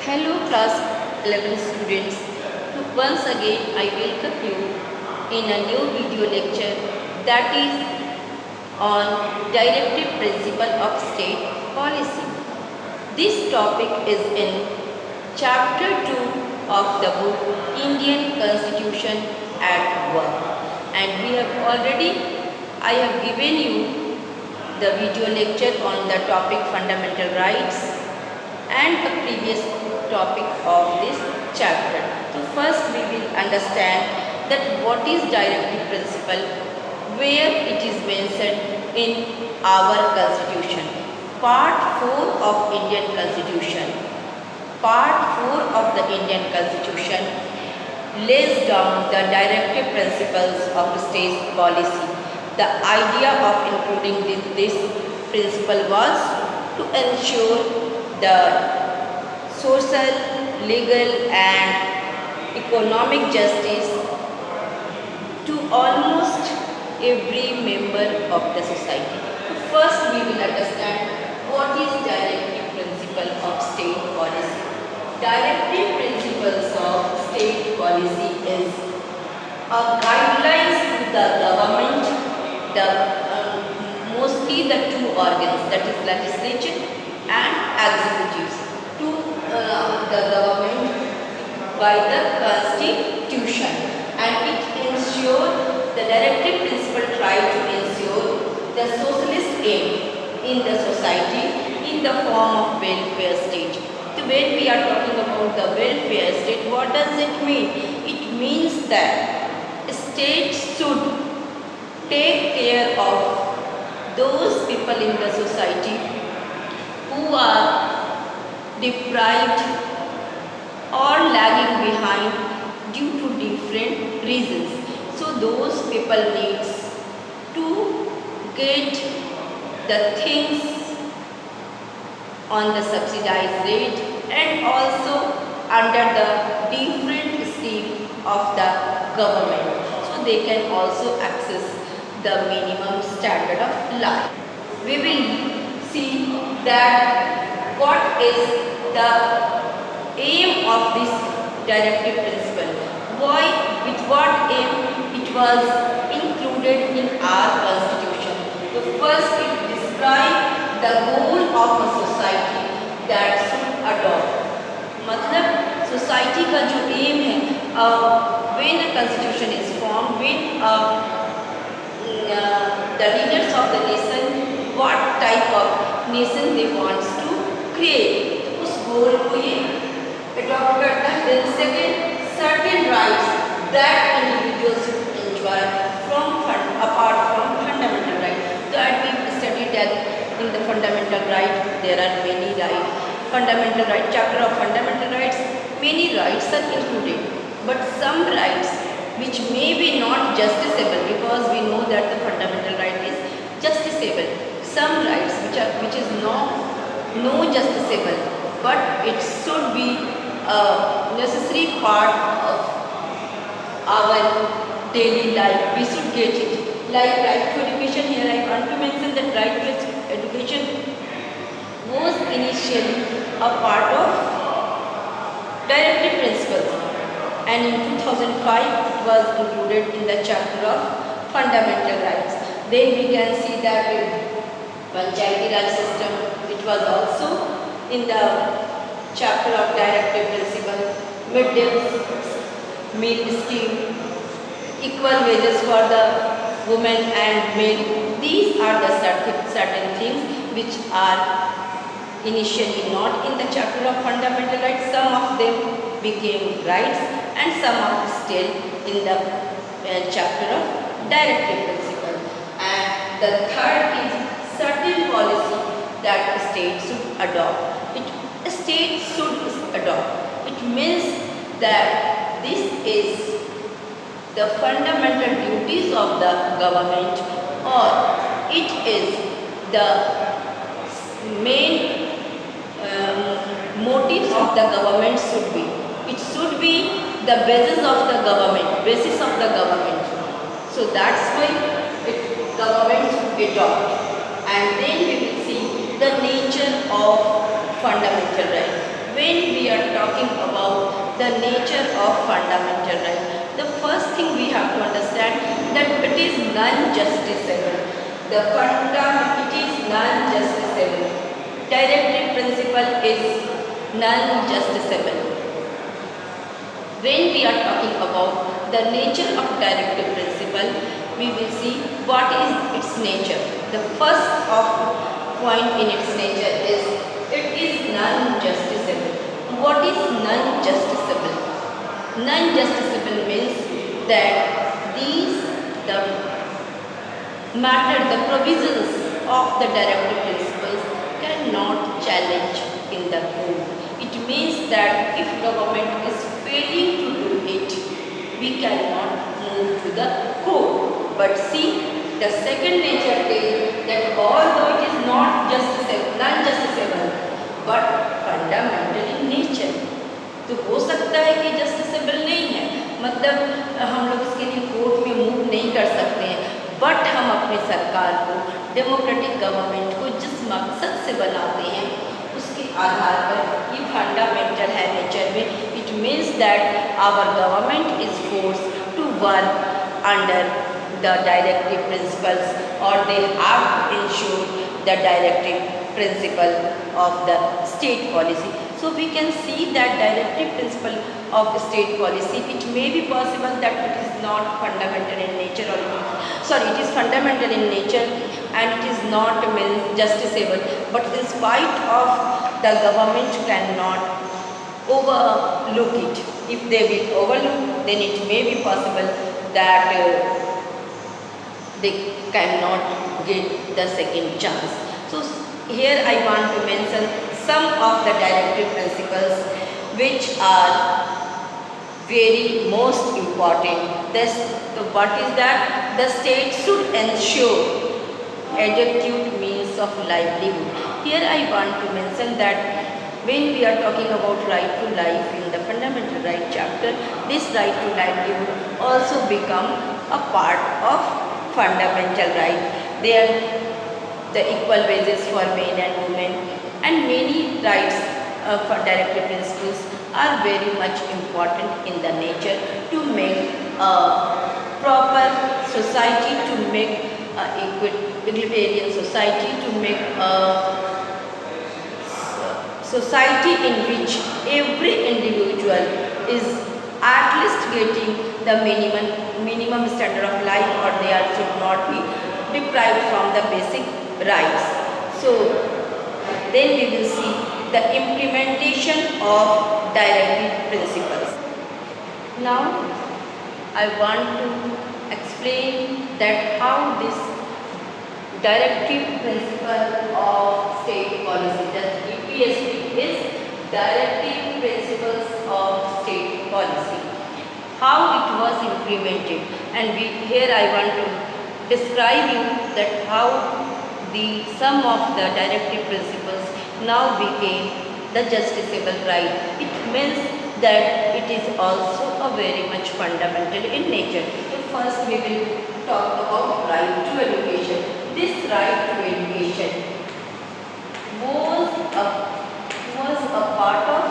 Hello class 11 students. Once again I welcome you in a new video lecture that is on directive principle of state policy. This topic is in chapter 2 of the book Indian Constitution at Work, and I have given you the video lecture on the topic fundamental rights and the previous topic of this chapter. So first we will understand that what is directive principle, where it is mentioned in our constitution. Part 4 of Indian Constitution. Part 4 of the Indian Constitution lays down the directive principles of state policy. The idea of including this principle was to ensure the social, legal and economic justice to almost every member of the society. First we will understand what is directive principle of state policy. Directive principles of state policy is a guidelines to the government, mostly the two organs, that is legislature and executives, to the government by the constitution, and it ensures the directive principle try to ensure the socialist aim in the society in the form of welfare state. So when we are talking about the welfare state, what does it mean? It means that state should take care of those people in the society who are deprived or lagging behind due to different reasons. So those people needs to get the things on the subsidized rate and also under the different scheme of the government, so they can also access the minimum standard of life. We will see that what is the aim of this directive principle, why, with what aim it was included in our constitution. So first it describes the goal of a society that should adopt, मतलब society का जो aim है, when a constitution is formed, when the leaders of the nation what type of nation they wants to create, उस goal को ये adopt करता है. Then second, certain rights that individuals should enjoy apart from fundamental rights. So as we studied that in the fundamental right there are many rights. Fundamental right, chapter of fundamental rights, many rights are included, but some rights which may be not justiciable, because we know that the fundamental right is justiciable. Some rights which is no justiciable, but it should be a necessary part of our daily life. We should get it. Like right to education, here I want to mention that right to education was initially a part of directive principles, and in 2005 it was included in the chapter of fundamental rights. Then we can see that in Panchayati Raj system it was also in the chapter of directive principle. Midday meal scheme, equal wages for the women and men. These are the certain things which are initially not in the chapter of fundamental rights. Some of them became rights and some are still in the chapter of directive principle. And the third is certain policy that a state should adopt. A state should adopt. It means that this is the fundamental duties of the government, or it is the main motives of the government should be. It should be the basis of the government. So that's why government should adopt. And then we will see the nature of fundamental right. when we are talking about the nature of fundamental right, the first thing we have to understand that it is non-justiciable. It is non-justiciable. Directive principle is non-justiciable. When we are talking about the nature of directive principle, we will see what is its nature. The first of point in its nature is it is non-justiciable. What is non-justiciable? Non-justiciable means that the provisions of the directive principles cannot challenge in the court. It means that if government is failing to do it, we cannot move to the court. But see, the second nature is that although it is not non-justiciable, but fundamental in nature. तो हो सकता है कि justiciable नहीं है, मतलब हम लोग इसके लिए कोर्ट में मूव नहीं कर सकते हैं, बट हम अपनी सरकार को, डेमोक्रेटिक गवर्नमेंट को जिस मकसद से बनाते हैं उसके आधार पर ये फंडामेंटल है नेचर में. It means that our government is force to work under the directive principles, or they have to ensure the directive principle of the state policy. So we can see that directive principle of the state policy, it may be possible that it is not fundamental in nature, or it is fundamental in nature and it is not justiciable, but in spite of the government cannot overlook it. If they will overlook, then it may be possible that they cannot get the second chance. So here I want to mention some of the directive principles which are very most important. What is that? The state should ensure adequate means of livelihood. Here I want to mention that when we are talking about right to life in the fundamental right chapter, this right to livelihood also become a part of fundamental right. There the equal wages for men and women and many rights for directive principles are very much important in the nature to make a proper society, to make egalitarian society, to make a society in which every individual is at least getting the minimum standard of life, or they should not be deprived from the basic rights. So then we will see the implementation of directive principles. Now I want to explain that how this directive principle of state policy, that DPSP is directive principles of state policy, how it was implemented, and here I want to describe you that how some of the directive principles now became the justiciable right. It means that it is also a very much fundamental in nature. So first we will talk about right to education. This right to education was a part of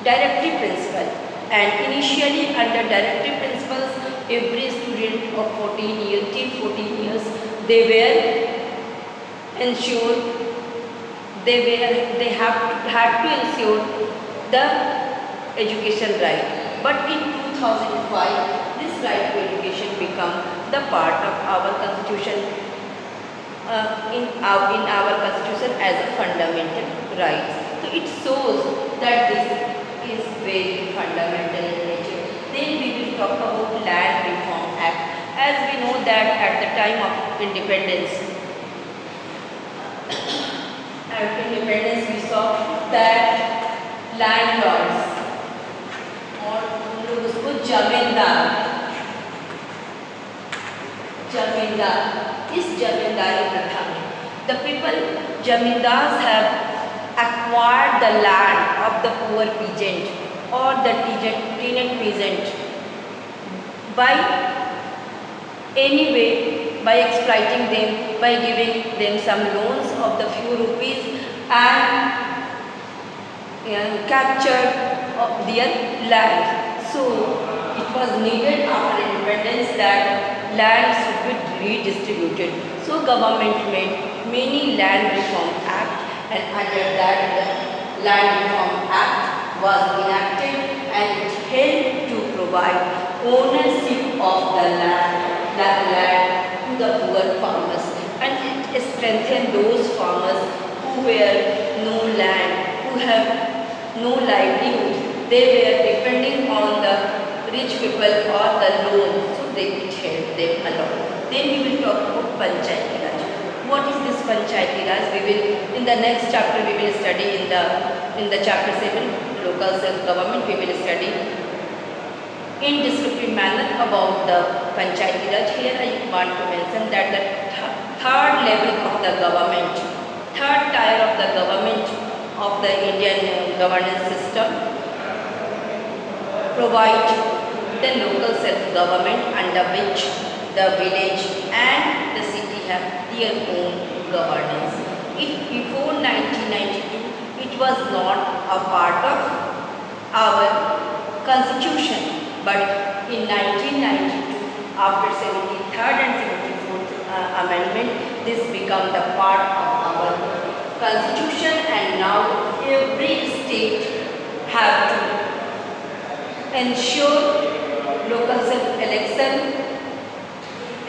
directive principle, and initially under directive principles every student of 14 years till 14 years they were ensured, they had to ensure the education right. But in 2005 this right to education become the part of our constitution, in our constitution as a fundamental right. So it shows that this is very fundamental in nature. Then we will talk about Land Reform Act. As we know that at the time of independence we saw that landlords, और हम लोग उसको जमींदार, इस जमींदारी प्रथा में the people zamindars have acquired the land of the poor peasant or the tenant peasant by any way, by exploiting them, by giving them some loans of the few rupees, and captured their land. So it was needed after independence that land should be redistributed. So government made many land reform act, and under that the land reform act was enacted, and it helped to provide ownership of the land to the poor farmers, and it strengthened those farmers who were no land, who have no livelihood. They were depending on the rich people or the loan, so it helped them a lot. Then we will talk about Panchayati Raj. What is this Panchayati Raj? We will, in the next chapter, we will study in the chapter 7, local self-government, we will study in descriptive manner about the Panchayati Raj. Here I want to mention that the third level of the government, third tier of the government of the Indian governance system provide the local self-government, under which the village and the city have their own governance. Before 1992, it was not a part of our constitution, but in 1992, after 73rd and 74th amendment, this became the part of our constitution, and now every state have to ensure local self-election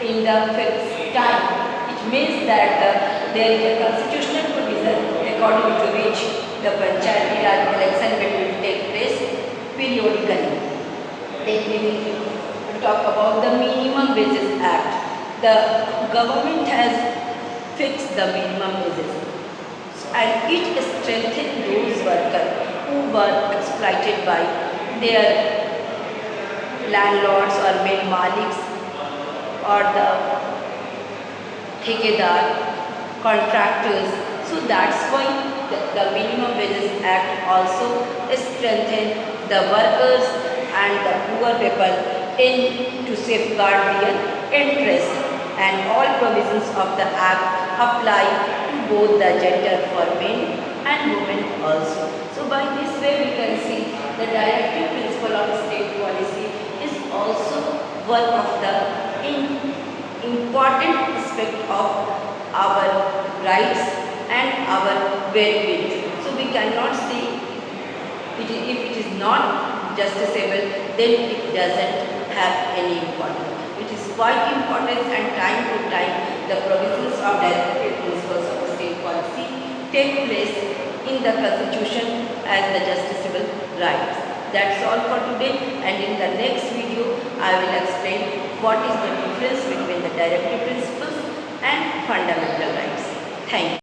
in the fixed time. It means that there is a constitutional provision according to which the Panchayati Raj election will take place periodically. Then we will talk about the Minimum Wages Act. The government has fixed the minimum wages, and it strengthened those workers who were exploited by their landlords or main maliks or the ठेकेदार, contractors. So that's why the Minimum Wages Act also strengthened the workers and the poor people in to safeguard their interest, and all provisions of the act apply to both the gender, for men and women also. So by this way we can see the directive principle of state policy is also one of the important aspect of our rights and our well-being. So we cannot say if it is not justiciable, then it doesn't have any importance. It is quite important, and time to time the provisions of directive principles of state policy take place in the constitution as the justiciable rights. That's all for today, and in the next video I will explain what is the difference between the directive principles and fundamental rights. Thank you.